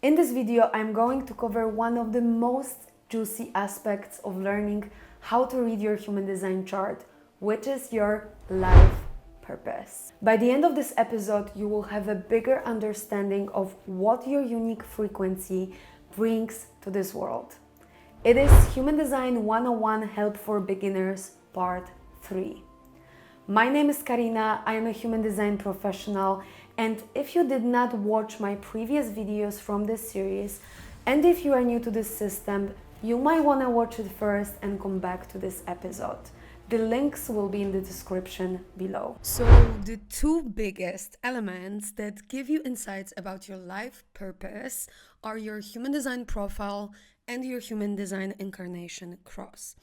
In this video, I'm going to cover one of the most juicy aspects of learning how to read your human design chart, which is your life purpose. By the end of this episode, you will have a bigger understanding of what your unique frequency brings to this world. It is Human Design 101 Help for Beginners, Part 3. My name is Karina, I am a human design professional, and if you did not watch my previous videos from this series, and if you are new to this system, you might want to watch it first and come back to this episode. The links will be in the description below. So the two biggest elements that give you insights about your life purpose are your human design profile and your Human Design Incarnation Cross.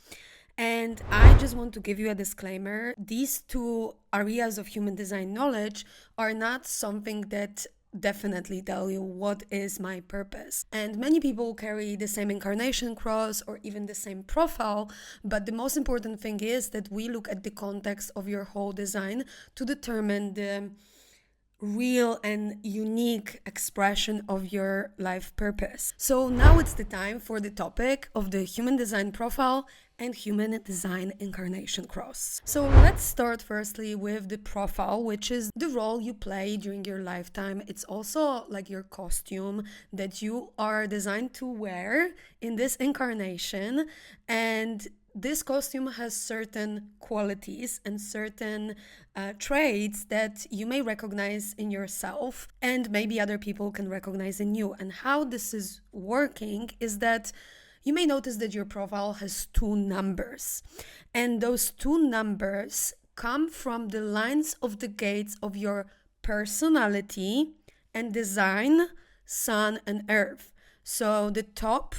And I just want to give you a disclaimer. These two areas of human design knowledge are not something that definitely tell you what is my purpose. And many people carry the same incarnation cross or even the same profile, but the most important thing is that we look at the context of your whole design to determine the real and unique expression of your life purpose. So now it's the time for the topic of the human design profile and Human Design Incarnation Cross. So let's start firstly with the profile, which is the role you play during your lifetime. It's also like your costume that you are designed to wear in this incarnation, and this costume has certain qualities and certain traits that you may recognize in yourself and maybe other people can recognize in you. And how this is working is that you may notice that your profile has two numbers, and those two numbers come from the lines of the gates of your personality and design, sun and earth. So the top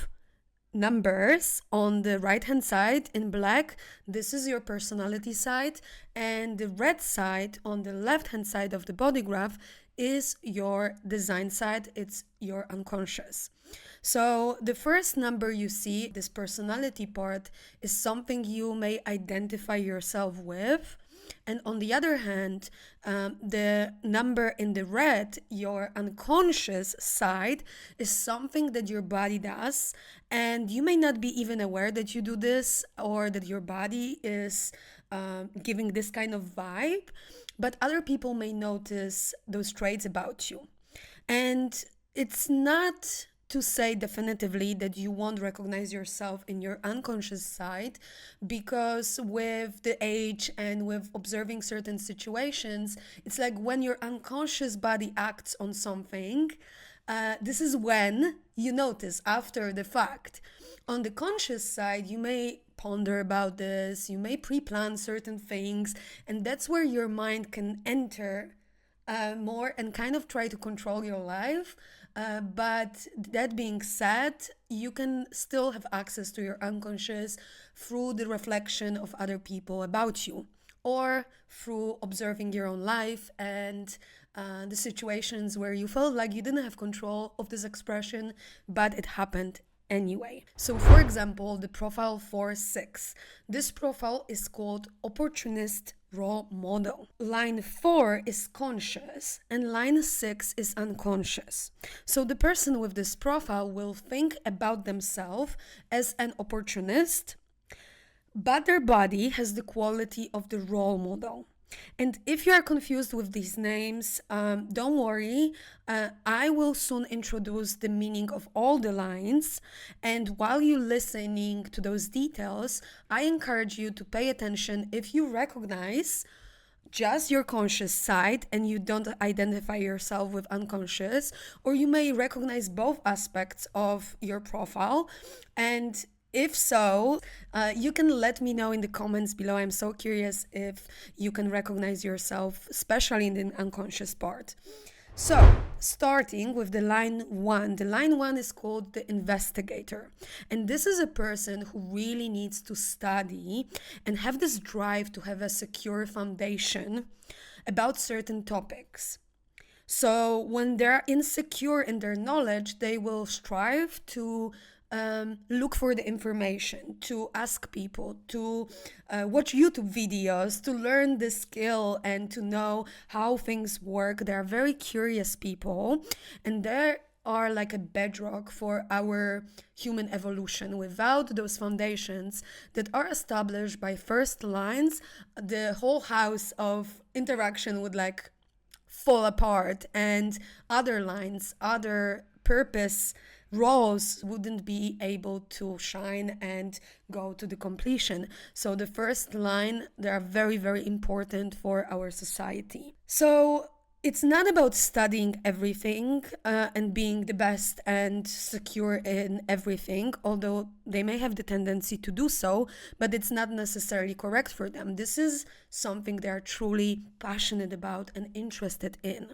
numbers on the right hand side in black, this is your personality side, and the red side on the left hand side of the body graph is your design side. It's your unconscious. So the first number you see, this personality part, is something you may identify yourself with. And on the other hand, the number in the red, your unconscious side, is something that your body does. And you may not be even aware that you do this or that your body is giving this kind of vibe, but other people may notice those traits about you. And it's not to say definitively that you won't recognize yourself in your unconscious side, because with the age and with observing certain situations, it's like when your unconscious body acts on something, this is when you notice after the fact. On the conscious side, you may ponder about this, you may pre-plan certain things, and that's where your mind can enter more and kind of try to control your life. But that being said, you can still have access to your unconscious through the reflection of other people about you, or through observing your own life and the situations where you felt like you didn't have control of this expression, but it happened anyway. So for example, the profile 4-6. This profile is called Opportunist Role Model. Line 4 is conscious and line 6 is unconscious. So the person with this profile will think about themselves as an opportunist, but their body has the quality of the role model. And if you are confused with these names, don't worry. I will soon introduce the meaning of all the lines. And while you're listening to those details, I encourage you to pay attention if you recognize just your conscious side and you don't identify yourself with unconscious, or you may recognize both aspects of your profile. And if so, you can let me know in the comments below. I'm so curious if you can recognize yourself, especially in the unconscious part. So, starting with the line 1. The line 1 is called the Investigator. And this is a person who really needs to study and have this drive to have a secure foundation about certain topics. So, when they're insecure in their knowledge, they will strive to look for the information, to ask people, to watch YouTube videos, to learn the skill and to know how things work. They are very curious people, and they're are like a bedrock for our human evolution. Without those foundations that are established by first lines, the whole house of interaction would like fall apart, and other lines, other purpose roles wouldn't be able to shine and go to the completion. So the first line, they are very, very important for our society. So it's not about studying everything and being the best and secure in everything, although they may have the tendency to do so, but it's not necessarily correct for them. This is something they are truly passionate about and interested in.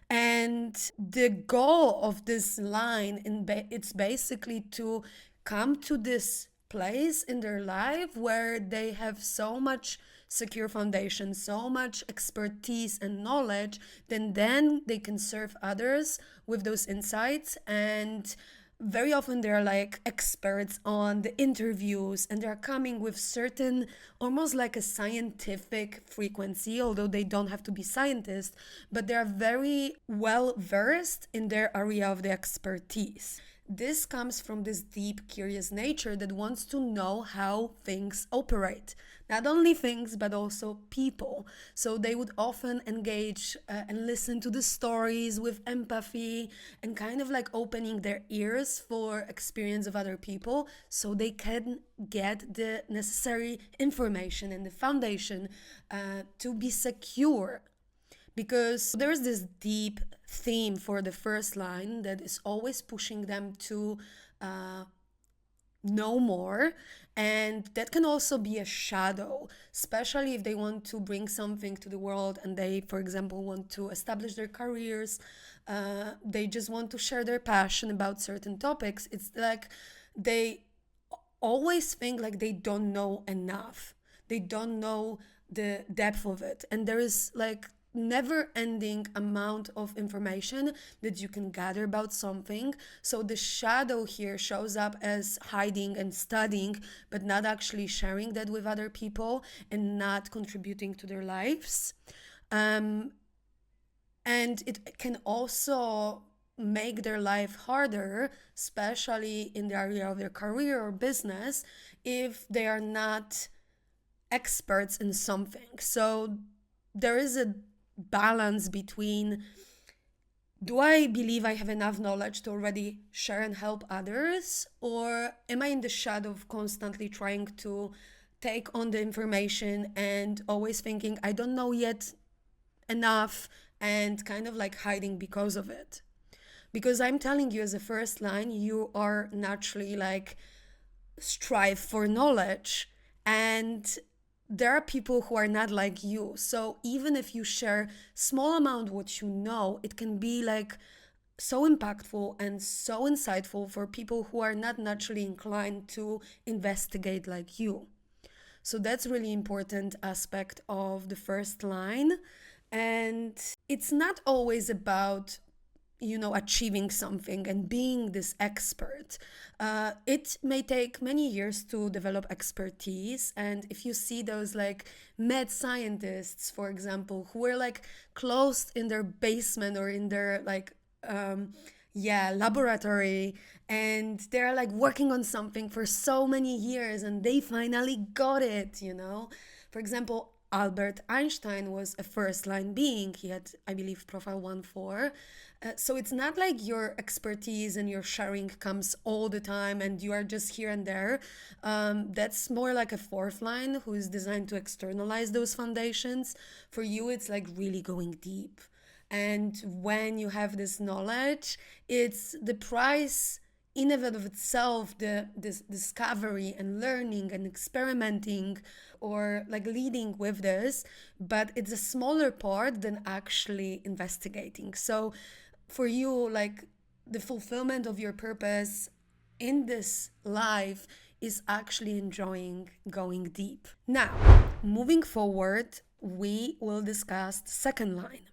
And the goal of this line, it's basically to come to this place in their life where they have so much secure foundation, so much expertise and knowledge, then they can serve others with those insights. And very often they're like experts on the interviews, and they're coming with certain, almost like a scientific frequency, although they don't have to be scientists, but they're very well versed in their area of the expertise. This comes from this deep, curious nature that wants to know how things operate. Not only things, but also people. So they would often engage and listen to the stories with empathy and kind of like opening their ears for experience of other people, so they can get the necessary information and the foundation to be secure. Because there's this deep theme for the first line that is always pushing them to know more, and that can also be a shadow, especially if they want to bring something to the world and they, for example, want to establish their careers, they just want to share their passion about certain topics. It's like they always think like they don't know enough, they don't know the depth of it, and there is like never-ending amount of information that you can gather about something. So the shadow here shows up as hiding and studying, but not actually sharing that with other people and not contributing to their lives. And it can also make their life harder, especially in the area of their career or business, if they are not experts in something. So there is a balance between, do I believe I have enough knowledge to already share and help others, or am I in the shadow of constantly trying to take on the information and always thinking I don't know yet enough and kind of like hiding because of it? Because I'm telling you, as a first line, you are naturally like strive for knowledge, and there are people who are not like you. So even if you share small amount what you know, it can be like so impactful and so insightful for people who are not naturally inclined to investigate like you. So that's really important aspect of the first line. And it's not always about achieving something and being this expert. It may take many years to develop expertise. And if you see those like mad scientists, for example, who are like closed in their basement or in their like, laboratory, and they're like working on something for so many years and they finally got it, For example, Albert Einstein was a first-line being. He had, I believe, profile 1-4. So it's not like your expertise and your sharing comes all the time and you are just here and there. That's more like a fourth line who is designed to externalize those foundations. For you, it's like really going deep. And when you have this knowledge, it's the price in and of itself, this discovery and learning and experimenting or like leading with this, but it's a smaller part than actually investigating. So for you, like the fulfillment of your purpose in this life is actually enjoying going deep. Now, moving forward, we will discuss the second line.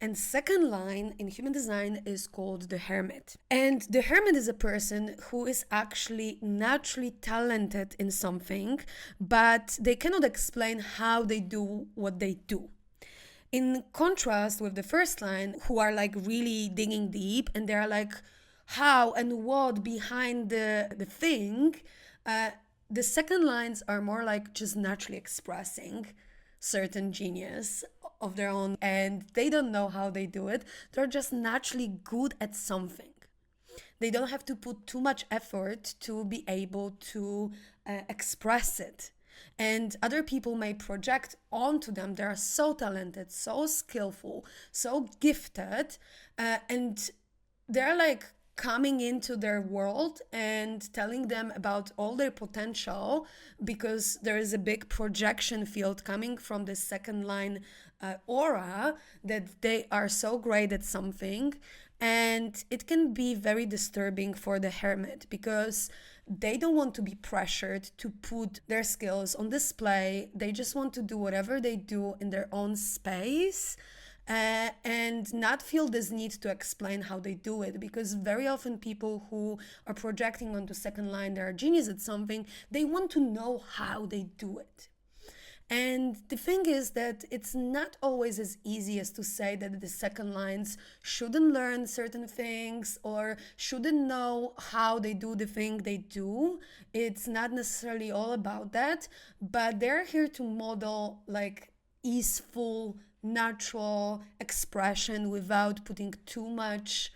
And second line in human design is called the Hermit. And the Hermit is a person who is actually naturally talented in something, but they cannot explain how they do what they do. In contrast with the first line, who are like really digging deep and they're like, how and what behind the thing, the second lines are more like just naturally expressing certain genius of their own, and they don't know how they do it. They're just naturally good at something. They don't have to put too much effort to be able to express it. And other people may project onto them. They are so talented, so skillful, so gifted, and they're like coming into their world and telling them about all their potential, because there is a big projection field coming from the second line aura that they are so great at something. And it can be very disturbing for the hermit, because they don't want to be pressured to put their skills on display. They just want to do whatever they do in their own space, and not feel this need to explain how they do it. Because very often people who are projecting onto second line, they are genius at something, they want to know how they do it. And the thing is that it's not always as easy as to say that the second lines shouldn't learn certain things or shouldn't know how they do the thing they do. It's not necessarily all about that, but they're here to model like easeful, natural expression without putting too much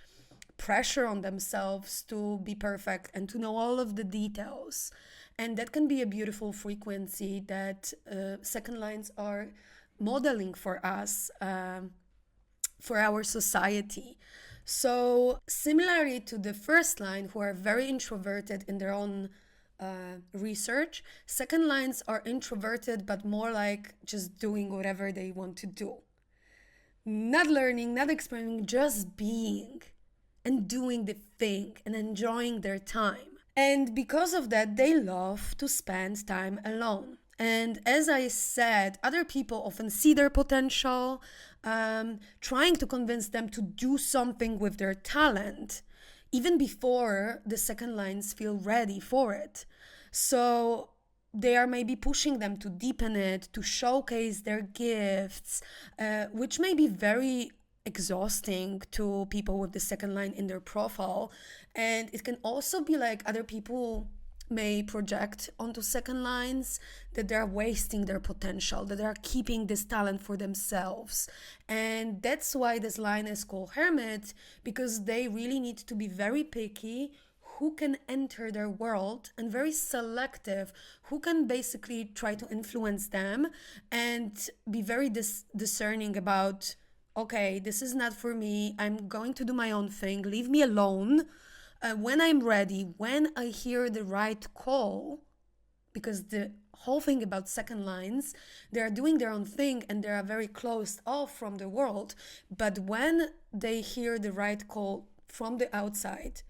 pressure on themselves to be perfect and to know all of the details. And that can be a beautiful frequency that second lines are modeling for us, for our society. So similarly to the first line, who are very introverted in their own research, second lines are introverted, but more like just doing whatever they want to do. Not learning, not experimenting, just being and doing the thing and enjoying their time. And because of that, they love to spend time alone. And as I said, other people often see their potential, trying to convince them to do something with their talent, even before the second lines feel ready for it. So they are maybe pushing them to deepen it, to showcase their gifts, which may be very exhausting to people with the second line in their profile. And it can also be like other people may project onto second lines that they're wasting their potential, that they're keeping this talent for themselves. And that's why this line is called Hermit, because they really need to be very picky who can enter their world, and very selective who can basically try to influence them, and be very discerning about, okay, this is not for me, I'm going to do my own thing, leave me alone. When I'm ready, when I hear the right call, because the whole thing about second lines, they are doing their own thing and they are very closed off from the world. But when they hear the right call from the outside,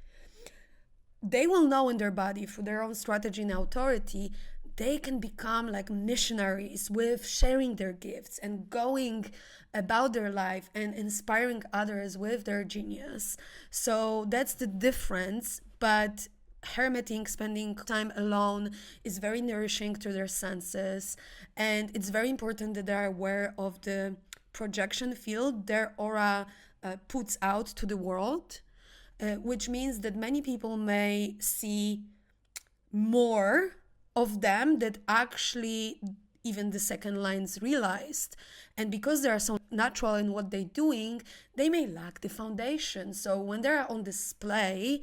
they will know in their body through their own strategy and authority, they can become like missionaries with sharing their gifts and going about their life and inspiring others with their genius. So that's the difference. But hermiting, spending time alone, is very nourishing to their senses. And it's very important that they're aware of the projection field their aura puts out to the world, which means that many people may see more of them that actually even the second lines realized. And because they are so natural in what they're doing, they may lack the foundation. So when they're on display,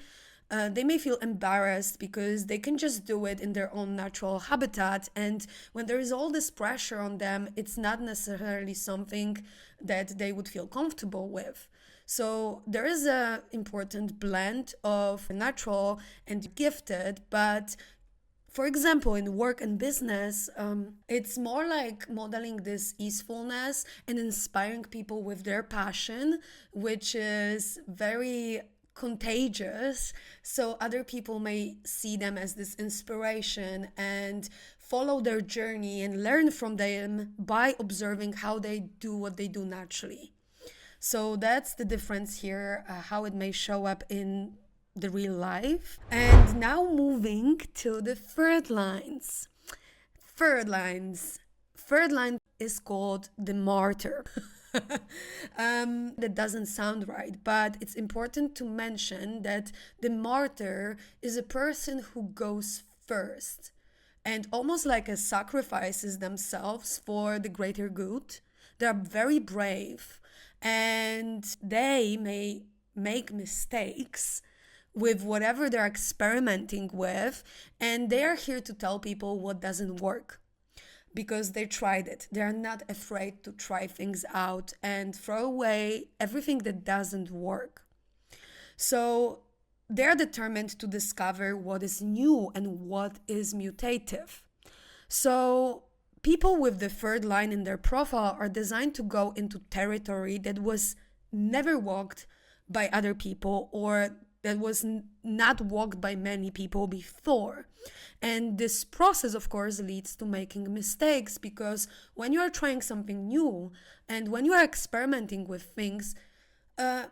they may feel embarrassed because they can just do it in their own natural habitat. And when there is all this pressure on them, it's not necessarily something that they would feel comfortable with. So there is an important blend of natural and gifted, but for example, in work and business, it's more like modeling this easefulness and inspiring people with their passion, which is very contagious. So other people may see them as this inspiration and follow their journey and learn from them by observing how they do what they do naturally. So that's the difference here, how it may show up in the real life. And now moving to the third lines. Third line is called the Martyr. That doesn't sound right, but it's important to mention that the martyr is a person who goes first and almost like a sacrifices themselves for the greater good. They are very brave and they may make mistakes with whatever they're experimenting with, and they are here to tell people what doesn't work because they tried it. They're not afraid to try things out and throw away everything that doesn't work. So they're determined to discover what is new and what is mutative. So people with the third line in their profile are designed to go into territory that was never walked by other people, or that was not walked by many people before. And this process, of course, leads to making mistakes, because when you are trying something new and when you are experimenting with things, the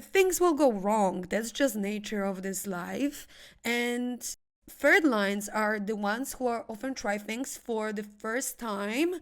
things will go wrong. That's just nature of this life. And third lines are the ones who are often try things for the first time.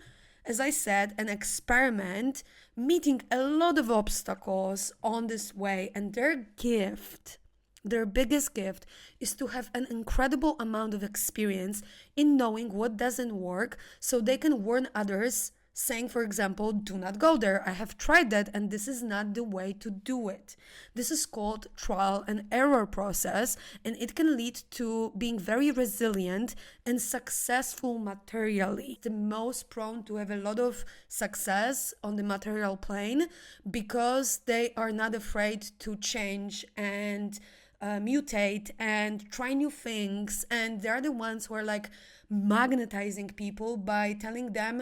As I said, an experiment, meeting a lot of obstacles on this way. And their gift, their biggest gift, is to have an incredible amount of experience in knowing what doesn't work, so they can warn others, saying, for example, do not go there. I have tried that and this is not the way to do it. This is called trial and error process, and it can lead to being very resilient and successful materially. The most prone to have a lot of success on the material plane because they are not afraid to change and mutate and try new things. And they're the ones who are like magnetizing people by telling them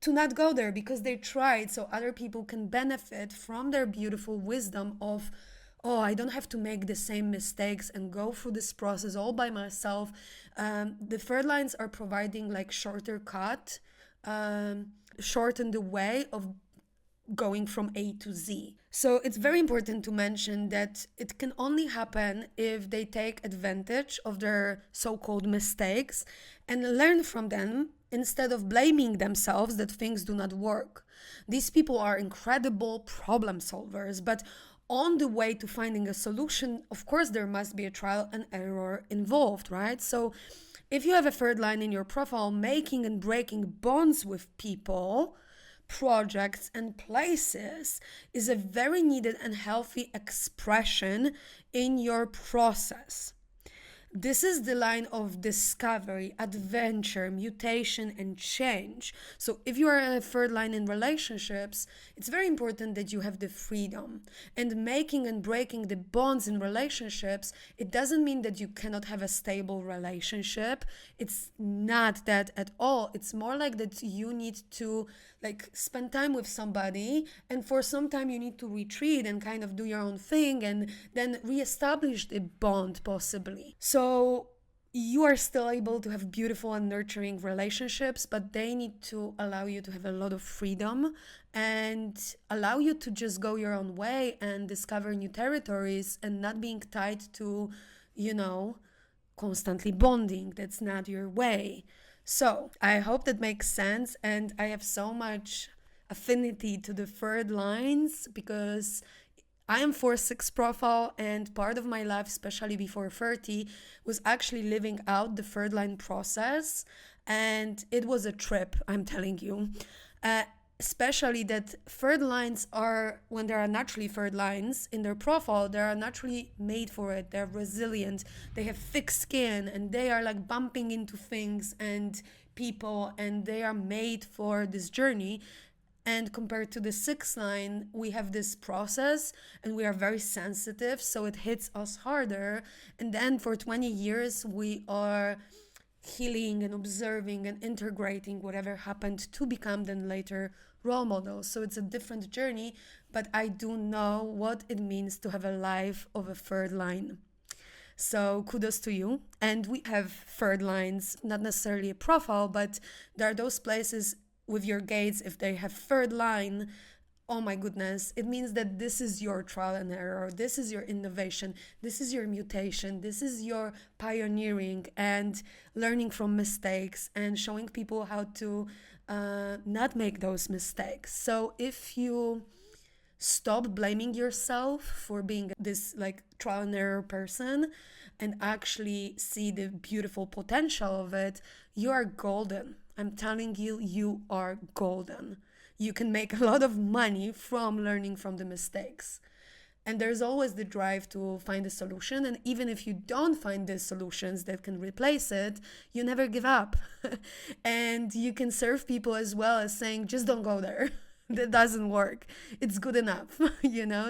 to not go there because they tried, so other people can benefit from their beautiful wisdom of, oh, I don't have to make the same mistakes and go through this process all by myself. The third lines are providing like shorter cut, shorten the way of going from A to Z. So it's very important to mention that it can only happen if they take advantage of their so-called mistakes and learn from them instead of blaming themselves that things do not work. These people are incredible problem solvers, but on the way to finding a solution, of course, there must be a trial and error involved, right? So if you have a third line in your profile, making and breaking bonds with people, projects and places is a very needed and healthy expression in your process. This is the line of discovery, adventure, mutation, and change. So if you are a third line in relationships, it's very important that you have the freedom. And making and breaking the bonds in relationships, it doesn't mean that you cannot have a stable relationship. It's not that at all. It's more like that you need to like spend time with somebody, and for some time you need to retreat and kind of do your own thing and then reestablish the bond possibly. So you are still able to have beautiful and nurturing relationships, but they need to allow you to have a lot of freedom and allow you to just go your own way and discover new territories and not being tied to, constantly bonding. That's not your way. So I hope that makes sense, and I have so much affinity to the third lines because I am 4/6 profile, and part of my life, especially before 30, was actually living out the third line process, and it was a trip, I'm telling you. Especially that third lines are, when there are naturally third lines in their profile, they are naturally made for it. They're resilient, they have thick skin, and they are like bumping into things and people, and they are made for this journey. And compared to the sixth line, we have this process and we are very sensitive, so it hits us harder. And then for 20 years, we are healing and observing and integrating whatever happened to become then later role models. So it's a different journey, but I do know what it means to have a life of a third line. So kudos to you. And we have third lines, not necessarily a profile, but there are those places with your gates, if they have third line, oh my goodness, it means that this is your trial and error, this is your innovation, this is your mutation, this is your pioneering and learning from mistakes and showing people how to not make those mistakes. So if you stop blaming yourself for being this like trial and error person and actually see the beautiful potential of it, you are golden. I'm telling you, you are golden. You can make a lot of money from learning from the mistakes. And there's always the drive to find a solution. And even if you don't find the solutions that can replace it, you never give up. And you can serve people as well as saying, just don't go there. That doesn't work. It's good enough,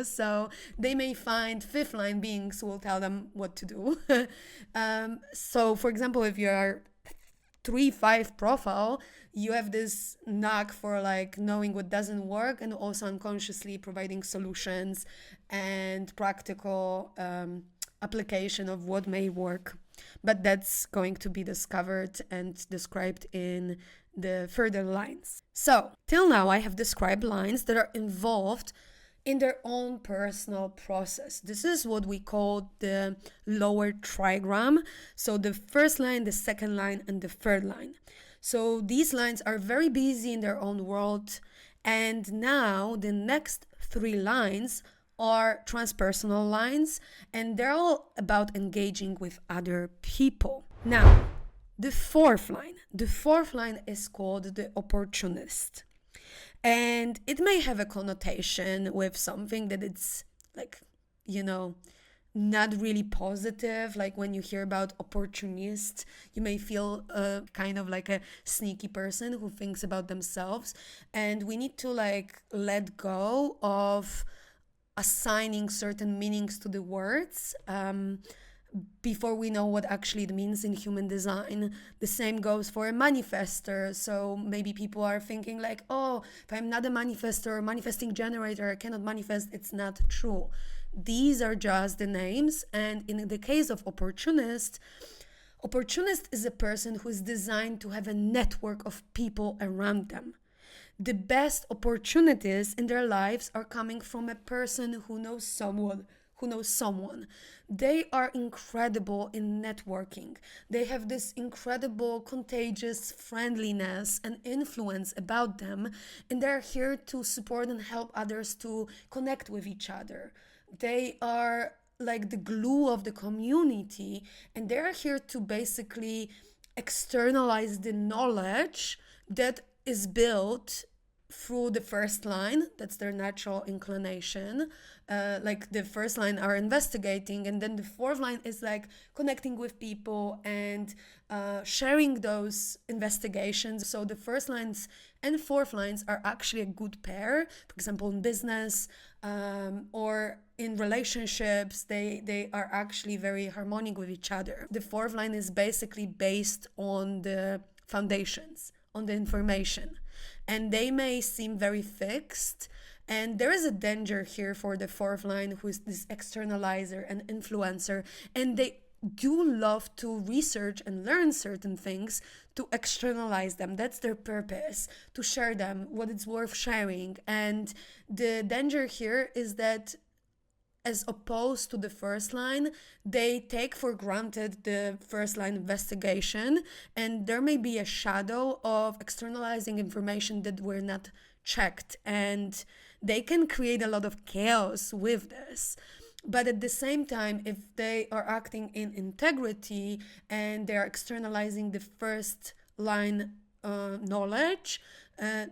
So they may find fifth line beings who will tell them what to do. So for example, if you're 3-5 profile, you have this knack for like knowing what doesn't work and also unconsciously providing solutions and practical application of what may work. But that's going to be discovered and described in the further lines. So till now I have described lines that are involved in their own personal process. This is what we call the lower trigram. So the first line, the second line, and the third line. So these lines are very busy in their own world. And now the next 3 lines are transpersonal lines, and they're all about engaging with other people. Now, the fourth line is called the Opportunist. And it may have a connotation with something that it's like, not really positive. Like when you hear about opportunist, you may feel kind of like a sneaky person who thinks about themselves. And we need to like let go of assigning certain meanings to the words before we know what actually it means in human design. The same goes for a manifester. So maybe people are thinking like, oh, if I'm not a manifester or manifesting generator, I cannot manifest. It's not true. These are just the names. And in the case of opportunist is a person who is designed to have a network of people around them. The best opportunities in their lives are coming from a person who knows someone. They are incredible in networking. They have this incredible contagious friendliness and influence about them, and they're here to support and help others to connect with each other. They are like the glue of the community, and they're here to basically externalize the knowledge that is built through the first line. That's their natural inclination. Like the first line are investigating, and then the fourth line is like connecting with people and sharing those investigations. So the first lines and fourth lines are actually a good pair. For example, in business or in relationships, they are actually very harmonic with each other. The fourth line is basically based on the foundations, on the information, and they may seem very fixed. And there is a danger here for the fourth line, who is this externalizer and influencer, and they do love to research and learn certain things to externalize them. That's their purpose, to share them, what it's worth sharing. And the danger here is that, as opposed to the first line, they take for granted the first line investigation, and there may be a shadow of externalizing information that were not checked, and they can create a lot of chaos with this. But at the same time, if they are acting in integrity and they are externalizing the first line knowledge,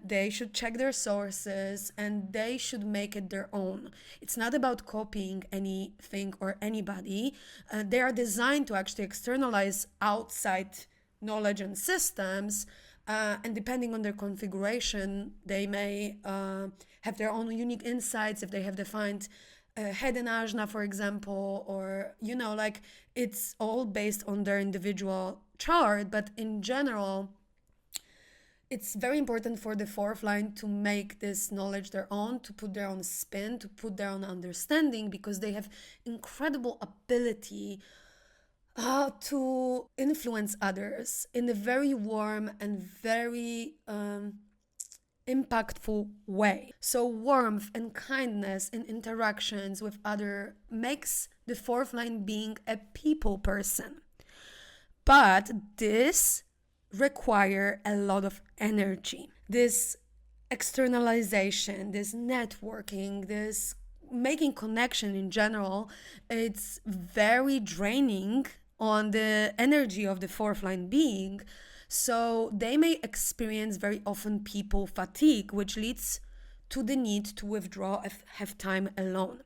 they should check their sources and they should make it their own. It's not about copying anything or anybody. They are designed to actually externalize outside knowledge and systems, and depending on their configuration, they may have their own unique insights if they have defined head and ajna, for example, or like it's all based on their individual chart. But in general, it's very important for the fourth line to make this knowledge their own, to put their own spin, to put their own understanding, because they have incredible ability to influence others in a very warm and very impactful way. So warmth and kindness in interactions with other makes the fourth line being a people person. But this require a lot of energy. this externalization, this networking, this making connection in general, it's very draining on the energy of the fourth line being. So they may experience very often people fatigue, which leads to the need to withdraw, have time alone.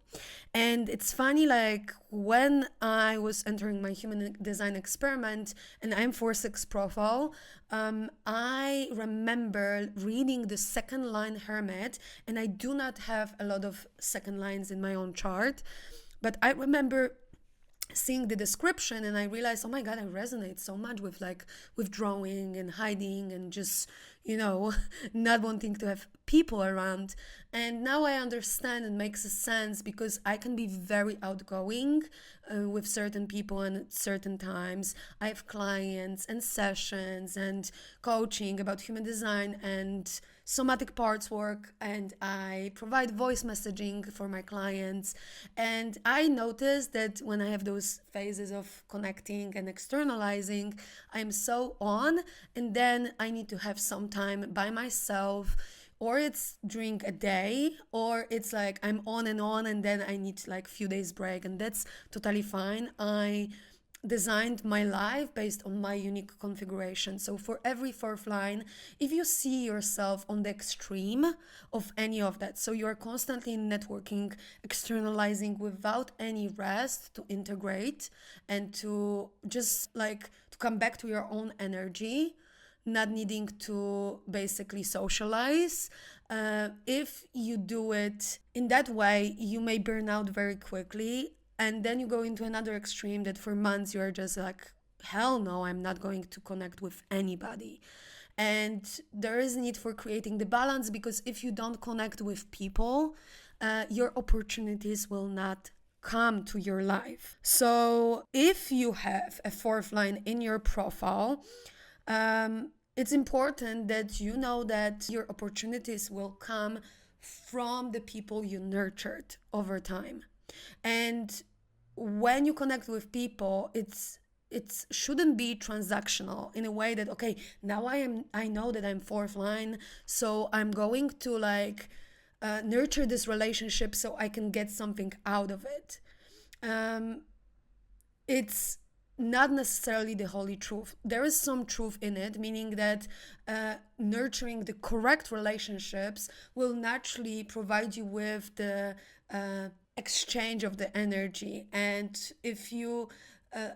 And it's funny, like when I was entering my human design experiment and I'm 4/6 profile, I remember reading the second line Hermit, and I do not have a lot of second lines in my own chart, but I remember seeing the description and I realized, oh my God, I resonate so much with like withdrawing and hiding and just, not wanting to have people around. And now I understand, it makes sense, because I can be very outgoing with certain people and at certain times. I have clients and sessions and coaching about human design and somatic parts work, and I provide voice messaging for my clients. And I notice that when I have those phases of connecting and externalizing, I'm so on, and then I need to have some time by myself, or it's during a day, or it's like I'm on, and then I need like few days break, and that's totally fine. I designed my life based on my unique configuration. So for every fourth line, if you see yourself on the extreme of any of that, so you're constantly networking, externalizing without any rest to integrate and to just like to come back to your own energy, not needing to basically socialize. If you do it in that way, you may burn out very quickly. And then you go into another extreme that for months you're just like, hell no, I'm not going to connect with anybody. And there is a need for creating the balance, because if you don't connect with people, your opportunities will not come to your life. So if you have a fourth line in your profile, it's important that you know that your opportunities will come from the people you nurtured over time. And when you connect with people, it shouldn't be transactional in a way that, okay, now I know that I'm fourth line, so I'm going to like nurture this relationship so I can get something out of it. It's not necessarily the holy truth. There is some truth in it, meaning that nurturing the correct relationships will naturally provide you with the exchange of the energy. And if you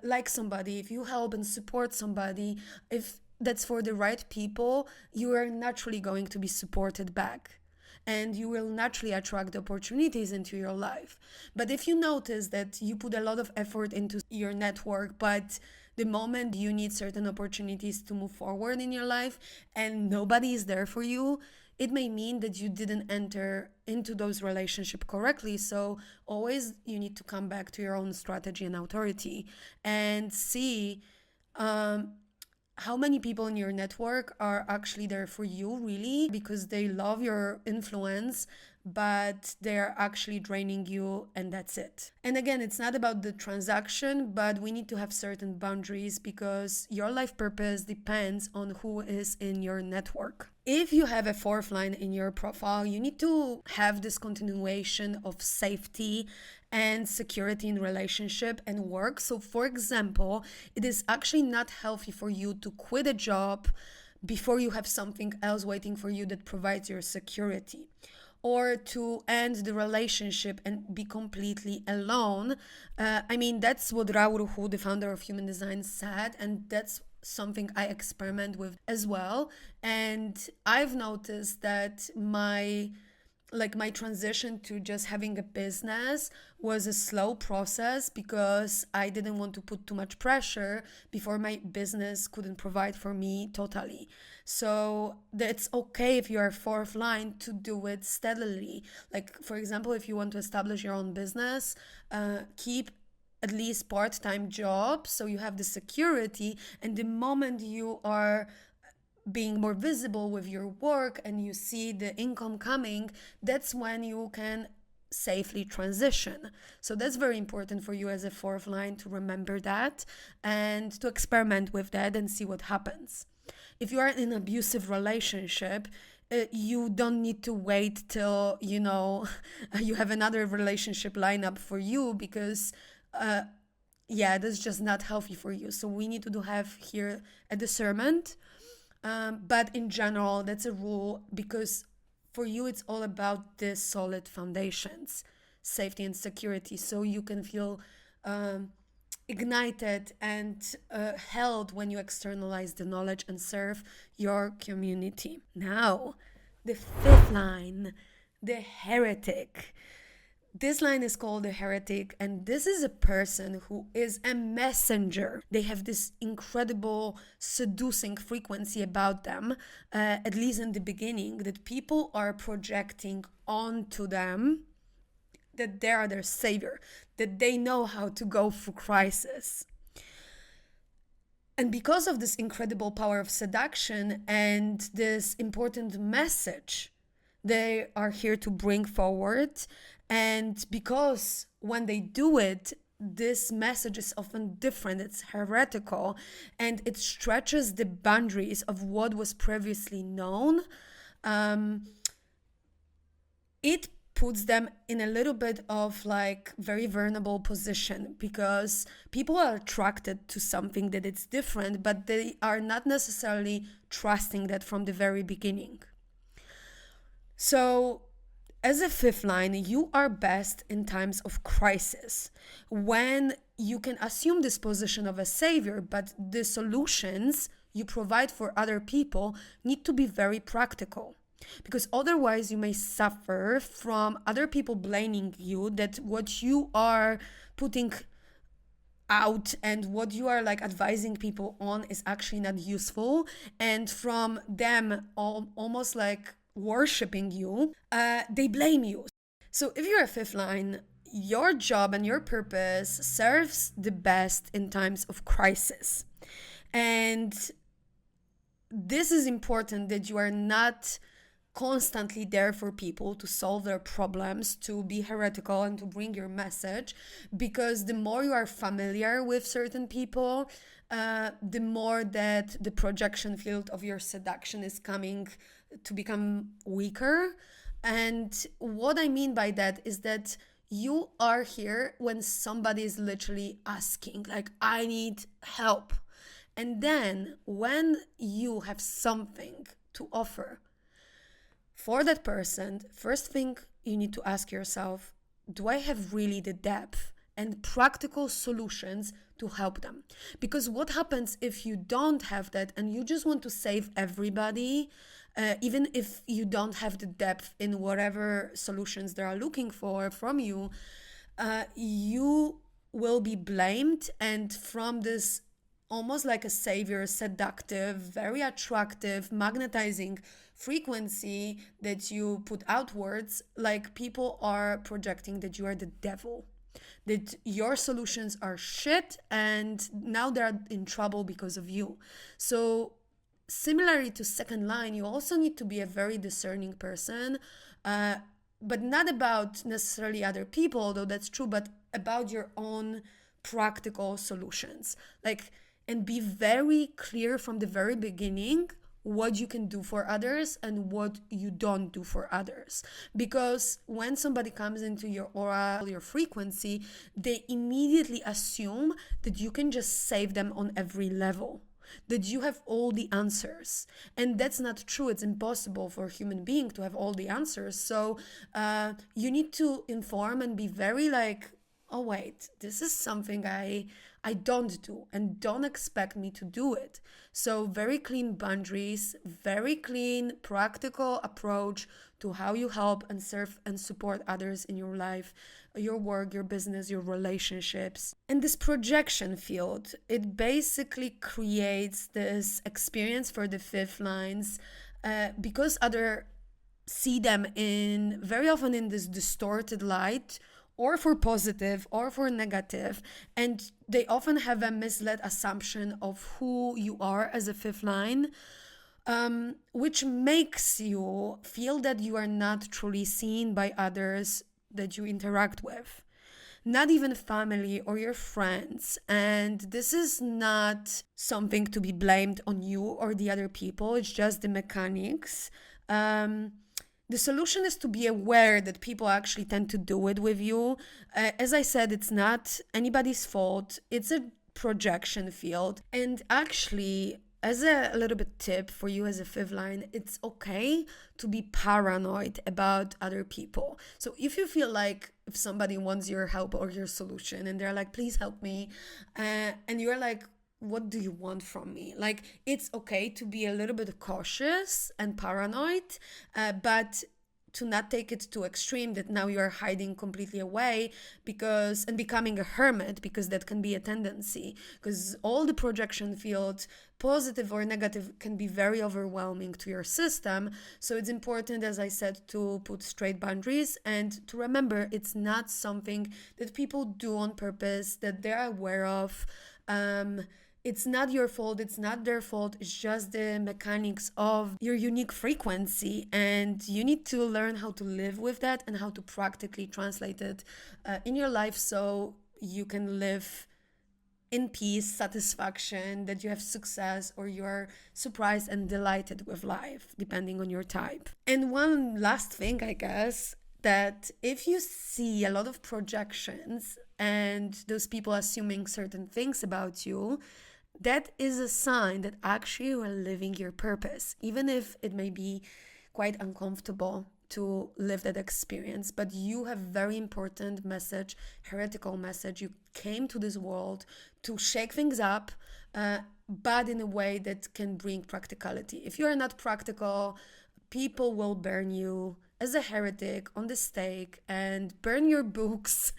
like somebody, if you help and support somebody, if that's for the right people, you are naturally going to be supported back, and you will naturally attract opportunities into your life. But if you notice that you put a lot of effort into your network, but the moment you need certain opportunities to move forward in your life and nobody is there for you, it may mean that you didn't enter into those relationships correctly. So always you need to come back to your own strategy and authority and see how many people in your network are actually there for you, really, because they love your influence, but they're actually draining you, and that's it. And again, it's not about the transaction, but we need to have certain boundaries, because your life purpose depends on who is in your network. If you have a fourth line in your profile, you need to have this continuation of safety and security in relationship and work. So for example, it is actually not healthy for you to quit a job before you have something else waiting for you that provides your security, or to end the relationship and be completely alone. That's what Rauru, the founder of Human Design, said, and that's something I experiment with as well. And I've noticed that my transition to just having a business was a slow process, because I didn't want to put too much pressure before my business couldn't provide for me totally. So that's okay if you are fourth line to do it steadily. Like, for example, if you want to establish your own business, keep at least part-time job so you have the security, and the moment you are being more visible with your work and you see the income coming, that's when you can safely transition. So that's very important for you as a fourth line to remember that and to experiment with that and see what happens. If you are in an abusive relationship, you don't need to wait till, you have another relationship lineup for you, because that's just not healthy for you. So we need to have here a discernment. But in general, that's a rule, because for you, it's all about the solid foundations, safety and security, so you can feel ignited and held when you externalize the knowledge and serve your community. Now, the fifth line, the heretic. This line is called the heretic, and this is a person who is a messenger. They have this incredible seducing frequency about them, at least in the beginning, that people are projecting onto them, that they are their savior, that they know how to go through crisis. And because of this incredible power of seduction and this important message they are here to bring forward, and because when they do it, this message is often different, it's heretical, and it stretches the boundaries of what was previously known, it puts them in a little bit of like very vulnerable position, because people are attracted to something that it's different, but they are not necessarily trusting that from the very beginning. So as a fifth line, you are best in times of crisis, when you can assume this position of a savior, but the solutions you provide for other people need to be very practical. Because otherwise you may suffer from other people blaming you that what you are putting out and what you are like advising people on is actually not useful, and from them almost like worshipping you, they blame you. So if you're a fifth line, your job and your purpose serves the best in times of crisis. And this is important, that you are not constantly there for people to solve their problems, to be heretical and to bring your message, because the more you are familiar with certain people, the more that the projection field of your seduction is coming to become weaker. And what I mean by that is that you are here when somebody is literally asking, like, I need help. And then when you have something to offer for that person, first thing you need to ask yourself, do I have really the depth and practical solutions to help them? Because what happens if you don't have that and you just want to save everybody, even if you don't have the depth in whatever solutions they are looking for from you, you will be blamed. And from this almost like a savior, seductive, very attractive, magnetizing frequency that you put outwards, like people are projecting that you are the devil, that your solutions are shit and now they're in trouble because of you. So similarly to second line, you also need to be a very discerning person, but not about necessarily other people, although that's true, but about your own practical solutions. And be very clear from the very beginning what you can do for others and what you don't do for others. Because when somebody comes into your aura, your frequency, they immediately assume that you can just save them on every level, that you have all the answers. And that's not true. It's impossible for a human being to have all the answers. So you need to inform and be very like, oh wait, this is something I don't do, and don't expect me to do it. So very clean boundaries, very clean practical approach to how you help and serve and support others in your life, your work, your business, your relationships. And this projection field, it basically creates this experience for the fifth lines, because others see them in very often in this distorted light, or for positive or for negative, and they often have a misled assumption of who you are as a fifth line, which makes you feel that you are not truly seen by others that you interact with, not even family or your friends. And this is not something to be blamed on you or the other people, it's just the mechanics. The solution is to be aware that people actually tend to do it with you. As I said, it's not anybody's fault. It's a projection field. And actually, as a little bit tip for you as a fifth line, it's okay to be paranoid about other people. So if you feel like if somebody wants your help or your solution and they're like, please help me, and you're like, what do you want from me? Like, it's okay to be a little bit cautious and paranoid, but to not take it to extreme that now you are hiding completely away and becoming a hermit, because that can be a tendency, because all the projection fields, positive or negative, can be very overwhelming to your system. So it's important, as I said, to put straight boundaries and to remember it's not something that people do on purpose, that they're aware of. It's not your fault, it's not their fault, it's just the mechanics of your unique frequency, and you need to learn how to live with that and how to practically translate it in your life so you can live in peace, satisfaction, that you have success, or you're surprised and delighted with life, depending on your type. And one last thing, I guess, that if you see a lot of projections and those people assuming certain things about you, that is a sign that actually you are living your purpose, even if it may be quite uncomfortable to live that experience. But you have very important message, heretical message. You came to this world to shake things up, but in a way that can bring practicality. If you are not practical, people will burn you as a heretic on the stake and burn your books,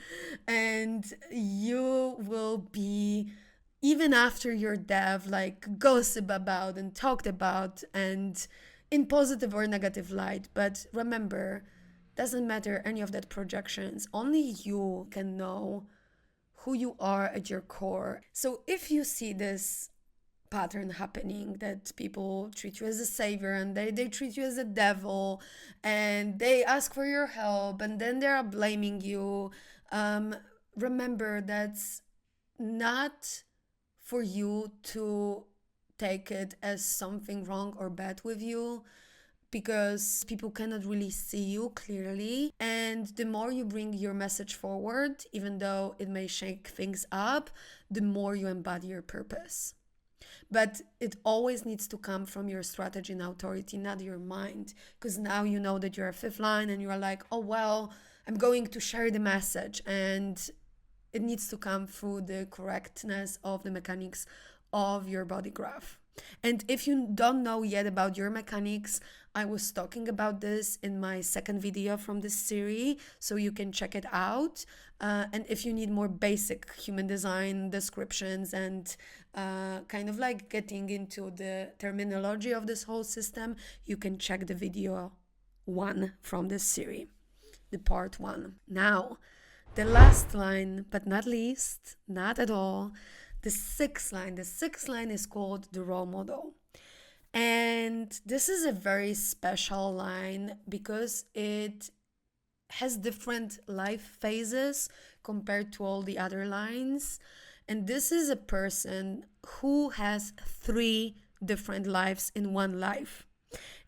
and you will be, even after your death, like gossip about and talked about, and in positive or negative light. But remember, doesn't matter any of that projections. Only you can know who you are at your core. So if you see this pattern happening, that people treat you as a savior and they treat you as a devil, and they ask for your help and then they're blaming you, remember that's not for you to take it as something wrong or bad with you, because people cannot really see you clearly. And the more you bring your message forward, even though it may shake things up, the more you embody your purpose. But it always needs to come from your strategy and authority, not your mind. Because now you know that you're a fifth line and you are like, oh, well, I'm going to share the message. And it needs to come through the correctness of the mechanics of your body graph. And if you don't know yet about your mechanics, I was talking about this in my second video from this series, so you can check it out. And if you need more basic human design descriptions and kind of like getting into the terminology of this whole system, you can check the video 1 from this series, the part 1. Now, the last line, but not least, not at all, the sixth line. The sixth line is called the role model. And this is a very special line because it has different life phases compared to all the other lines. And this is a person who has 3 different lives in one life.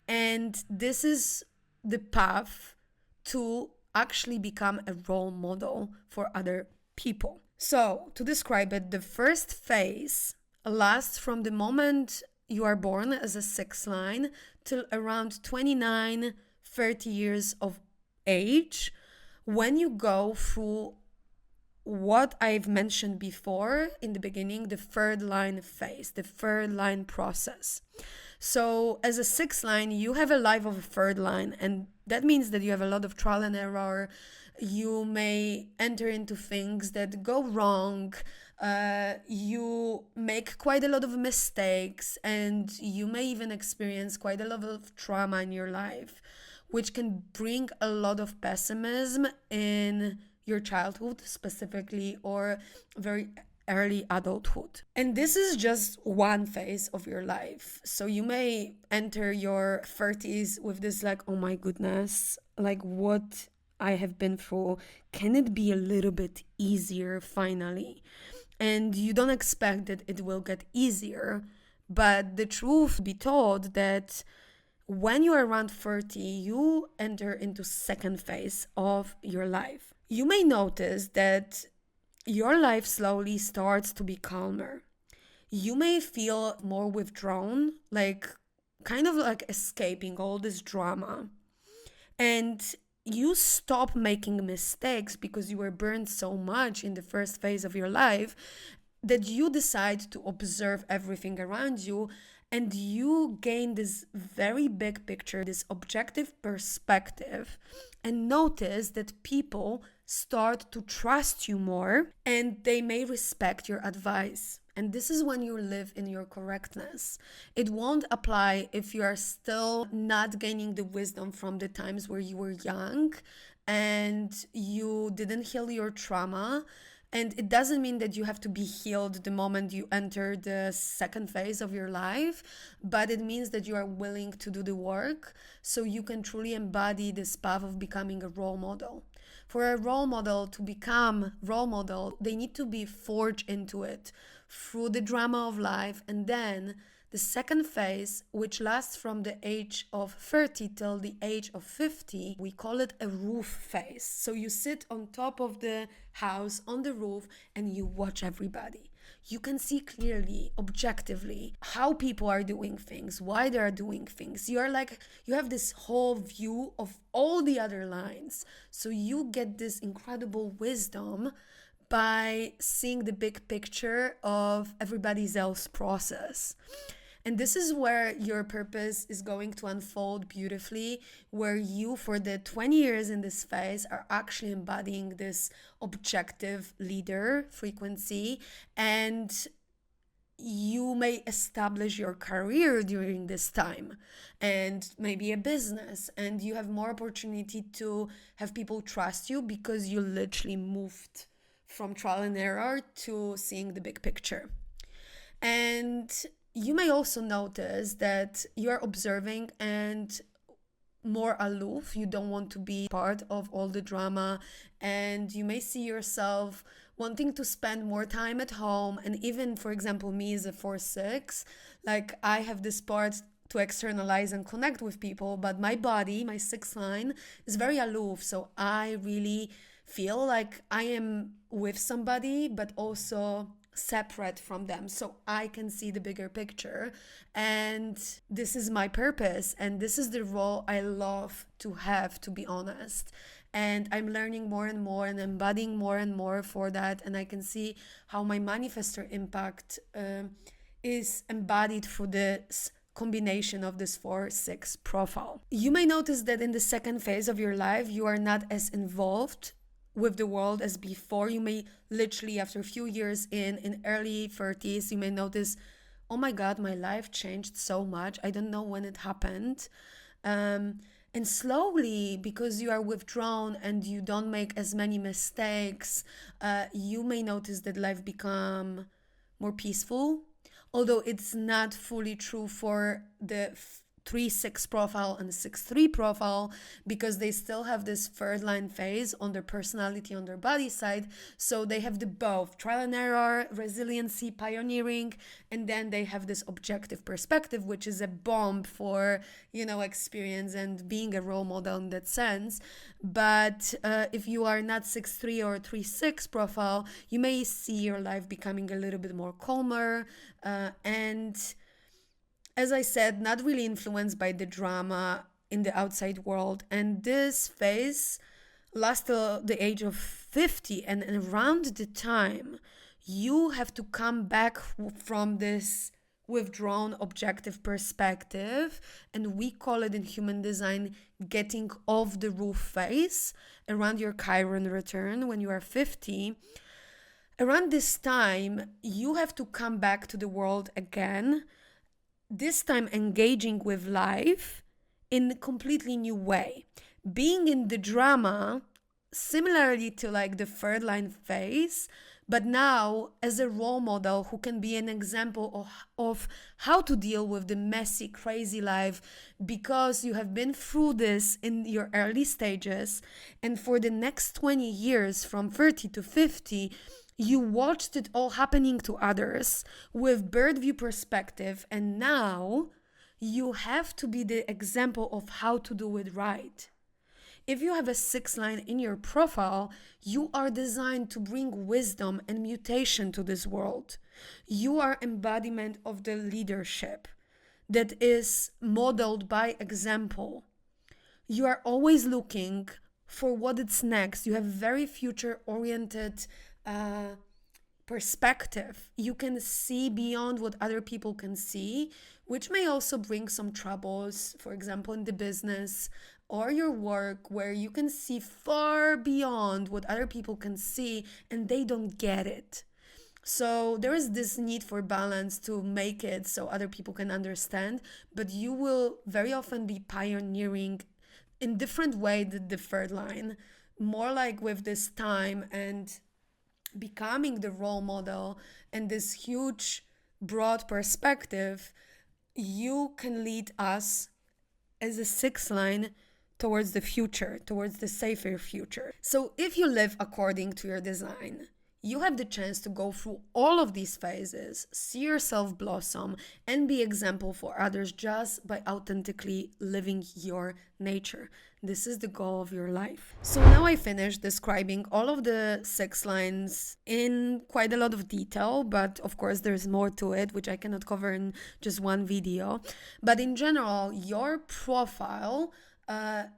And this is the path to actually become a role model for other people. So, to describe it, the first phase lasts from the moment you are born as a sixth line till around 29, 30 years of age, when you go through what I've mentioned before in the beginning, the third line phase, the third line process. So as a sixth line, you have a life of a third line, and that means that you have a lot of trial and error. You may enter into things that go wrong. You make quite a lot of mistakes, and you may even experience quite a lot of trauma in your life, which can bring a lot of pessimism in your childhood specifically, or very early adulthood. And this is just one phase of your life. So you may enter your 30s with this like, oh my goodness, like what I have been through, can it be a little bit easier finally? And you don't expect that it will get easier, but the truth be told that when you are around 30, you enter into second phase of your life. You may notice that your life slowly starts to be calmer. You may feel more withdrawn, like kind of like escaping all this drama. And you stop making mistakes because you were burned so much in the first phase of your life that you decide to observe everything around you, and you gain this very big picture, this objective perspective, and notice that people start to trust you more and they may respect your advice. And this is when you live in your correctness. It won't apply if you are still not gaining the wisdom from the times where you were young and you didn't heal your trauma. And it doesn't mean that you have to be healed the moment you enter the second phase of your life, but it means that you are willing to do the work so you can truly embody this path of becoming a role model. For a role model to become role model, they need to be forged into it through the drama of life. And then the second phase, which lasts from the age of 30 till the age of 50, we call it a roof phase. So you sit on top of the house, on the roof, and you watch everybody. You can see clearly, objectively, how people are doing things, why they are doing things. You have this whole view of all the other lines. So you get this incredible wisdom by seeing the big picture of everybody else's process. And this is where your purpose is going to unfold beautifully, where you, for the 20 years in this phase, are actually embodying this objective leader frequency, and you may establish your career during this time and maybe a business, and you have more opportunity to have people trust you because you literally moved from trial and error to seeing the big picture. And you may also notice that you're observing and more aloof. You don't want to be part of all the drama, and you may see yourself wanting to spend more time at home. And even, for example, me as a 4/6, like I have this part to externalize and connect with people, but my body, my 6th line, is very aloof. So I really feel like I am with somebody, but also separate from them, so I can see the bigger picture. And this is my purpose, and this is the role I love to have, to be honest. And I'm learning more and more and embodying more and more for that. And I can see how my manifestor impact is embodied through this combination of this 4/6 profile. You may notice that in the second phase of your life, you are not as involved with the world as before. You may literally, after a few years in early 30s, you may notice, oh my God, my life changed so much. I don't know when it happened. And slowly, because you are withdrawn and you don't make as many mistakes, you may notice that life become more peaceful. Although it's not fully true for the 3/6 profile and 6/3 profile, because they still have this third line phase on their personality, on their body side. So they have the both trial and error, resiliency, pioneering, and then they have this objective perspective, which is a bomb for, experience and being a role model in that sense. But if you are not 6/3 or 3/6 profile, you may see your life becoming a little bit more calmer, and as I said, not really influenced by the drama in the outside world. And this phase lasts till the age of 50. And around the time, you have to come back from this withdrawn objective perspective. And we call it in Human Design getting off the roof phase, around your Chiron return when you are 50. Around this time, you have to come back to the world again, this time engaging with life in a completely new way. Being in the drama, similarly to like the third line phase, but now as a role model who can be an example of how to deal with the messy, crazy life, because you have been through this in your early stages. And for the next 20 years, from 30 to 50, you watched it all happening to others with bird view perspective, and now you have to be the example of how to do it right. If you have a 6 line in your profile, you are designed to bring wisdom and mutation to this world. You are embodiment of the leadership that is modeled by example. You are always looking for what is next. You have very future-oriented perspective. You can see beyond what other people can see, which may also bring some troubles, for example, in the business or your work, where you can see far beyond what other people can see and they don't get it. So there is this need for balance to make it so other people can understand, but you will very often be pioneering in different way the third line, more like with this time and becoming the role model and this huge broad perspective. You can lead us as a 6 line towards the future, towards the safer future. So if you live according to your design, you have the chance to go through all of these phases, see yourself blossom, and be example for others just by authentically living your nature. This is the goal of your life. So now I finished describing all of the 6 lines in quite a lot of detail, but of course there's more to it, which I cannot cover in just one video. But in general, your profile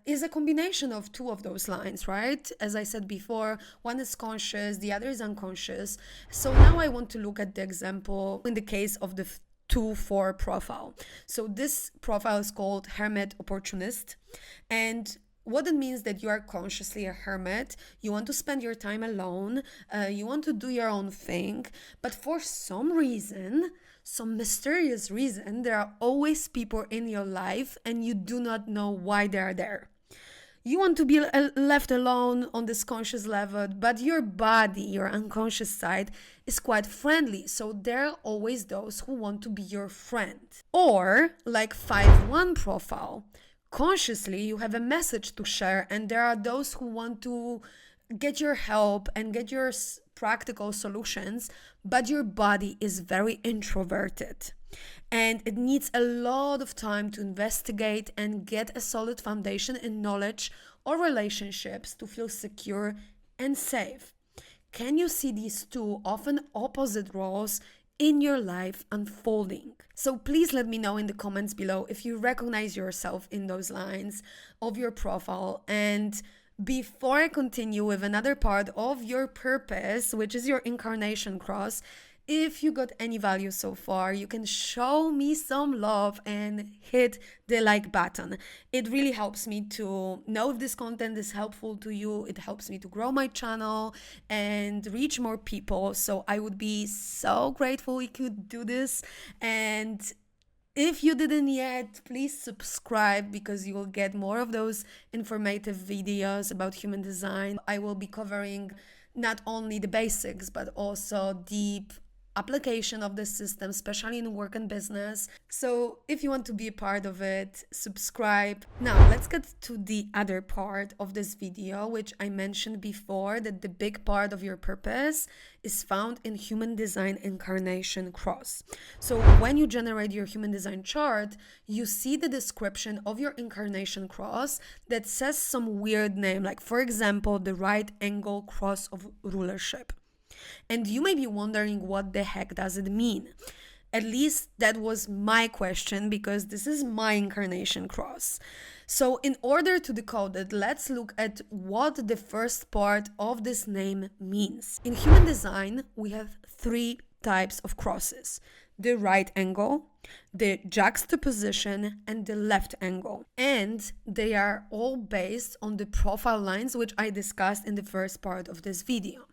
is a combination of 2 of those lines, right? As I said before, one is conscious, the other is unconscious. So now I want to look at the example in the case of the 2-4 profile. So this profile is called Hermit Opportunist. And what it means that you are consciously a hermit, you want to spend your time alone, you want to do your own thing, but for some reason, some mysterious reason, there are always people in your life and you do not know why they are there. You want to be left alone on this conscious level, but your body, your unconscious side, is quite friendly. So there are always those who want to be your friend. Or like 5-1 profile, consciously you have a message to share and there are those who want to get your help and get your practical solutions, but your body is very introverted and it needs a lot of time to investigate and get a solid foundation in knowledge or relationships to feel secure and safe. Can you see these 2 often opposite roles in your life unfolding? So please let me know in the comments below if you recognize yourself in those lines of your profile. And before I continue with another part of your purpose, which is your incarnation cross, if you got any value so far, you can show me some love and hit the like button. It really helps me to know if this content is helpful to you. It helps me to grow my channel and reach more people. So I would be so grateful if you could do this. And if you didn't yet, please subscribe because you will get more of those informative videos about human design. I will be covering not only the basics, but also deep application of the system, especially in work and business. So if you want to be a part of it, subscribe. Now let's get to the other part of this video, which I mentioned before, that the big part of your purpose is found in Human Design Incarnation Cross. So when you generate your Human Design chart, you see the description of your Incarnation Cross that says some weird name, like for example, the right angle cross of rulership. And you may be wondering, what the heck does it mean? At least that was my question, because this is my incarnation cross. So in order to decode it, let's look at what the first part of this name means. In human design, we have 3 types of crosses: the right angle, the juxtaposition, and the left angle. And they are all based on the profile lines, which I discussed in the first part of this video.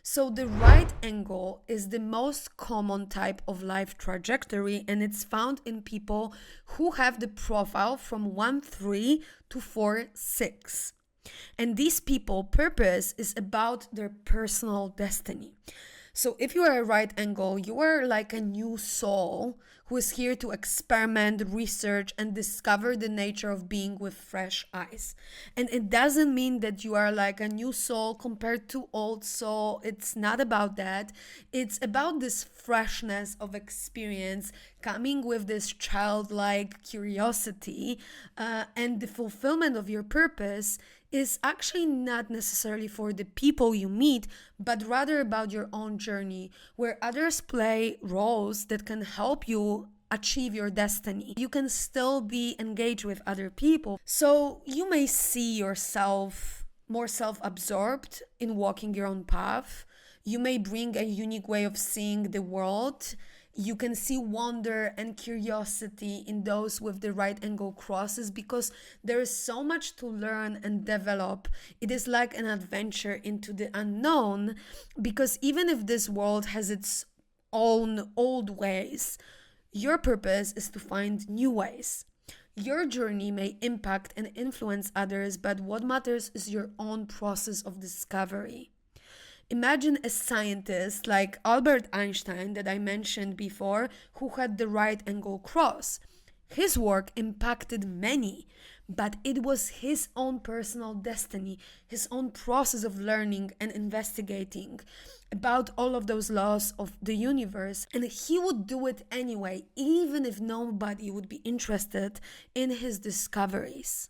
So the right angle is the most common type of life trajectory, and it's found in people who have the profile from 1-3 to 4-6. And these people, purpose is about their personal destiny. So if you are a right angle, you are like a new soul who is here to experiment, research, and discover the nature of being with fresh eyes. And it doesn't mean that you are like a new soul compared to old soul. It's not about that. It's about this freshness of experience coming with this childlike curiosity, and the fulfillment of your purpose is actually not necessarily for the people you meet, but rather about your own journey, where others play roles that can help you achieve your destiny. You can still be engaged with other people. So you may see yourself more self-absorbed in walking your own path. You may bring a unique way of seeing the world. You can see wonder and curiosity in those with the right angle crosses, because there is so much to learn and develop. It is like an adventure into the unknown, because even if this world has its own old ways, your purpose is to find new ways. Your journey may impact and influence others, but what matters is your own process of discovery. Imagine a scientist like Albert Einstein that I mentioned before, who had the right angle cross. His work impacted many, but it was his own personal destiny, his own process of learning and investigating about all of those laws of the universe. And he would do it anyway, even if nobody would be interested in his discoveries.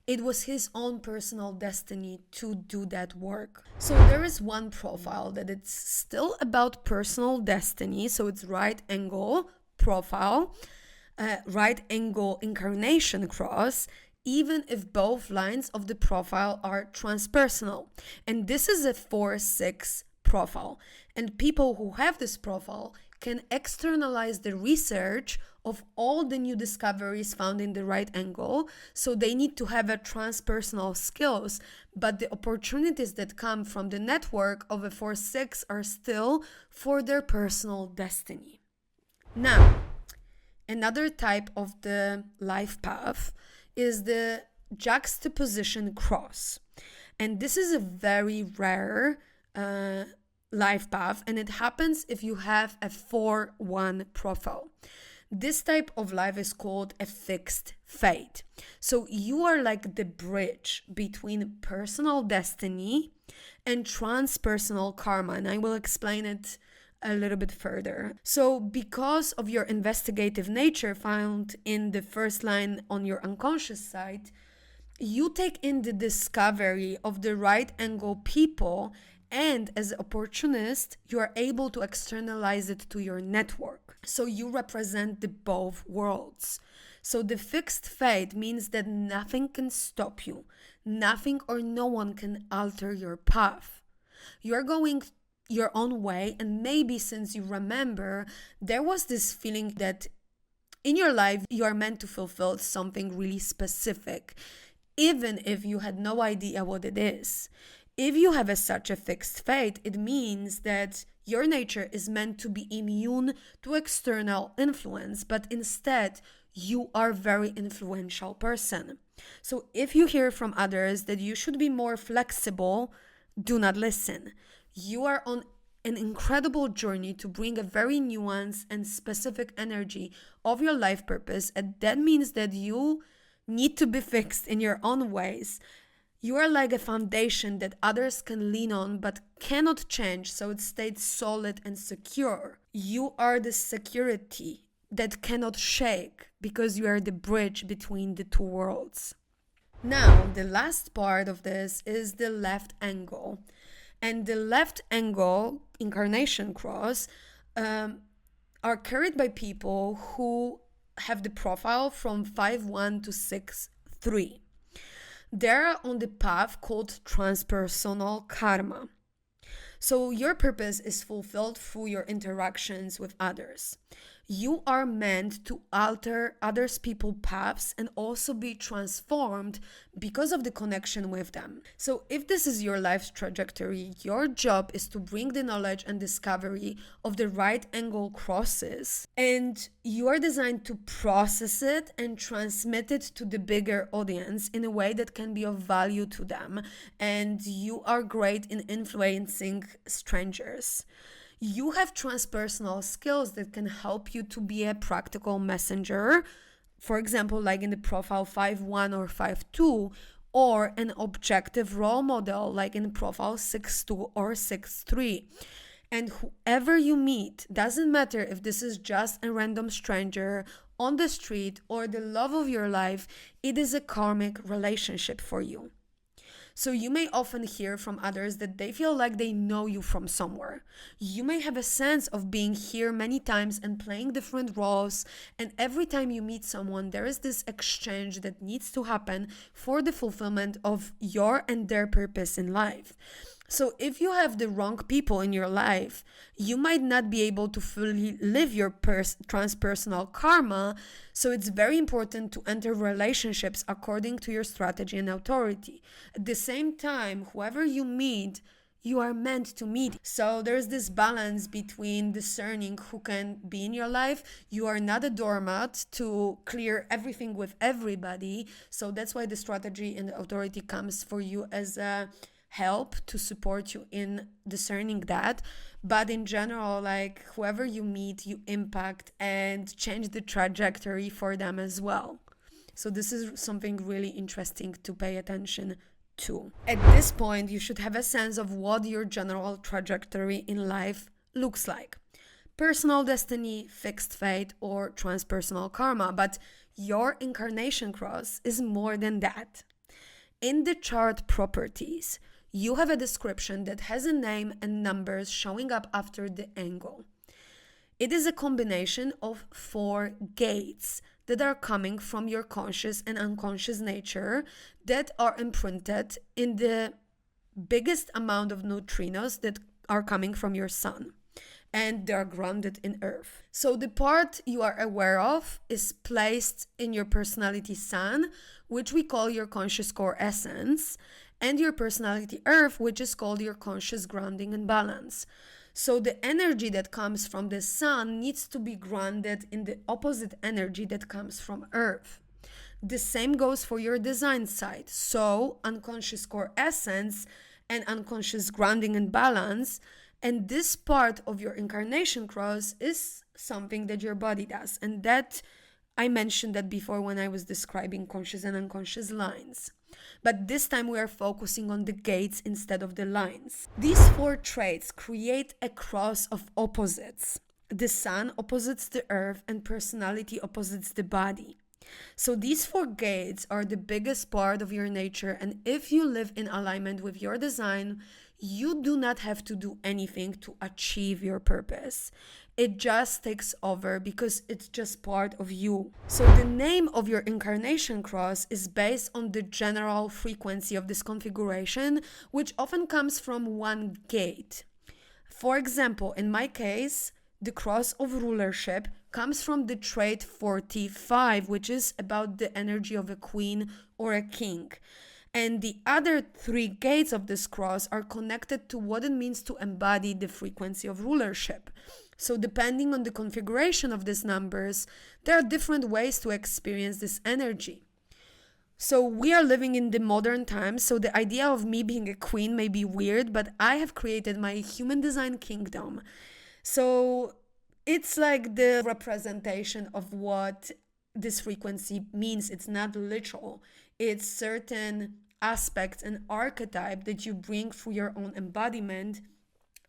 It was his own personal destiny to do that work. So there is one profile that it's still about personal destiny. So it's right angle profile, right angle incarnation cross, even if both lines of the profile are transpersonal. And this is a 4-6 profile. And people who have this profile can externalize the research of all the new discoveries found in the right angle. So they need to have a transpersonal skills, but the opportunities that come from the network of a 4-6 are still for their personal destiny. Now, another type of the life path is the Juxtaposition cross. And this is a very rare life path, and it happens if you have a 4-1 profile. This type of life is called a fixed fate. So you are like the bridge between personal destiny and transpersonal karma, and I will explain it a little bit further. So because of your investigative nature found in the first line on your unconscious side, you take in the discovery of the right angle people, and as an opportunist, you are able to externalize it to your network. So you represent the both worlds. So the fixed fate means that nothing can stop you. Nothing or no one can alter your path. You're going your own way, and maybe since you remember, there was this feeling that in your life you are meant to fulfill something really specific, even if you had no idea what it is. If you have such a fixed fate, it means that your nature is meant to be immune to external influence, but instead you are a very influential person. So if you hear from others that you should be more flexible, do not listen. You are on an incredible journey to bring a very nuanced and specific energy of your life purpose, and that means that you need to be fixed in your own ways. You are like a foundation that others can lean on but cannot change, so it stays solid and secure. You are the security that cannot shake because you are the bridge between the two worlds. Now, the last part of this is the left angle. And the left angle incarnation cross are carried by people who have the profile from 5-1 to 6-3. They're on the path called transpersonal karma. So your purpose is fulfilled through your interactions with others. You are meant to alter others' people's paths and also be transformed because of the connection with them. So if this is your life's trajectory, your job is to bring the knowledge and discovery of the right angle crosses, and you are designed to process it and transmit it to the bigger audience in a way that can be of value to them, and you are great in influencing strangers. You have transpersonal skills that can help you to be a practical messenger. For example, like in the profile 5-1 or 5-2, or an objective role model, like in profile 6-2 or 6-3. And whoever you meet, doesn't matter if this is just a random stranger on the street or the love of your life, it is a karmic relationship for you. So you may often hear from others that they feel like they know you from somewhere. You may have a sense of being here many times and playing different roles, and every time you meet someone, there is this exchange that needs to happen for the fulfillment of your and their purpose in life. So if you have the wrong people in your life, you might not be able to fully live your transpersonal karma. So it's very important to enter relationships according to your strategy and authority. At the same time, whoever you meet, you are meant to meet. So there's this balance between discerning who can be in your life. You are not a doormat to clear everything with everybody. So that's why the strategy and the authority comes for you as a help to support you in discerning that. But in general, like whoever you meet, you impact and change the trajectory for them as well. So this is something really interesting to pay attention to. At this point, you should have a sense of what your general trajectory in life looks like. Personal destiny, fixed fate, or transpersonal karma. But your incarnation cross is more than that. In the chart properties, you have a description that has a name and numbers showing up after the angle. It is a combination of 4 gates that are coming from your conscious and unconscious nature that are imprinted in the biggest amount of neutrinos that are coming from your sun. And they are grounded in earth. So the part you are aware of is placed in your personality sun, which we call your conscious core essence, and your personality earth, which is called your conscious grounding and balance. So the energy that comes from the sun needs to be grounded in the opposite energy that comes from earth. The same goes for your design side. So unconscious core essence and unconscious grounding and balance. And this part of your incarnation cross is something that your body does. And that I mentioned that before when I was describing conscious and unconscious lines. But this time we are focusing on the gates instead of the lines. These 4 traits create a cross of opposites. The sun opposites the earth and personality opposites the body. So these 4 gates are the biggest part of your nature, and if you live in alignment with your design, you do not have to do anything to achieve your purpose. It just takes over because it's just part of you. So the name of your incarnation cross is based on the general frequency of this configuration, which often comes from one gate. For example, in my case, the cross of rulership comes from the trait 45, which is about the energy of a queen or a king. And the other 3 gates of this cross are connected to what it means to embody the frequency of rulership. So depending on the configuration of these numbers, there are different ways to experience this energy. So we are living in the modern times, so the idea of me being a queen may be weird, but I have created my human design kingdom. So it's like the representation of what this frequency means. It's not literal. It's certain aspects and archetype that you bring through your own embodiment,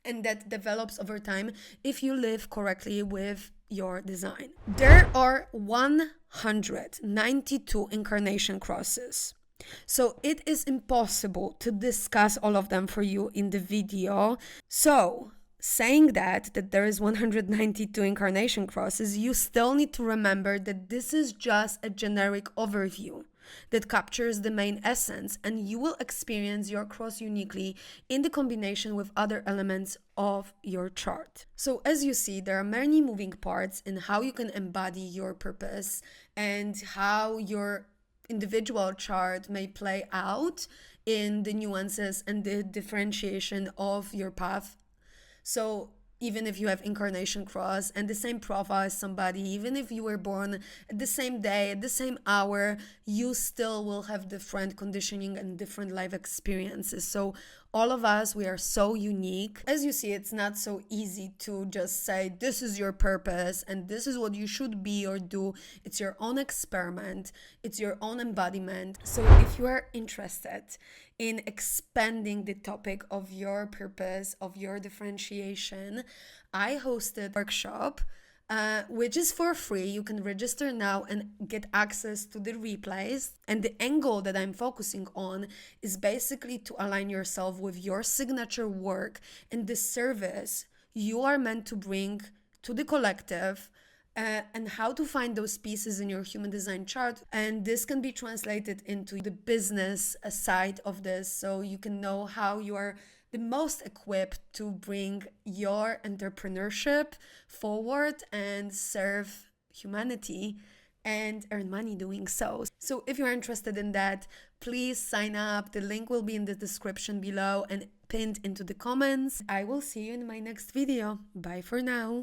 and that develops over time if you live correctly with your design. There are 192 incarnation crosses. So it is impossible to discuss all of them for you in the video. So saying that there is 192 incarnation crosses, you still need to remember that this is just a generic overview that captures the main essence, and you will experience your cross uniquely in the combination with other elements of your chart. So as you see, there are many moving parts in how you can embody your purpose and how your individual chart may play out in the nuances and the differentiation of your path. So even if you have incarnation cross and the same profile as somebody, even if you were born at the same day, at the same hour, you still will have different conditioning and different life experiences. So All of us, we are so unique. As you see, it's not so easy to just say, this is your purpose and this is what you should be or do. It's your own experiment. It's your own embodiment. So if you are interested in expanding the topic of your purpose, of your differentiation, I hosted a workshop which is for free. You can register now and get access to the replays. And the angle that I'm focusing on is basically to align yourself with your signature work and the service you are meant to bring to the collective, and how to find those pieces in your human design chart. And this can be translated into the business side of this, so you can know how you are the most equipped to bring your entrepreneurship forward and serve humanity and earn money doing so. So if you're interested in that, please sign up. The link will be in the description below and pinned into the comments. I will see you in my next video. Bye for now.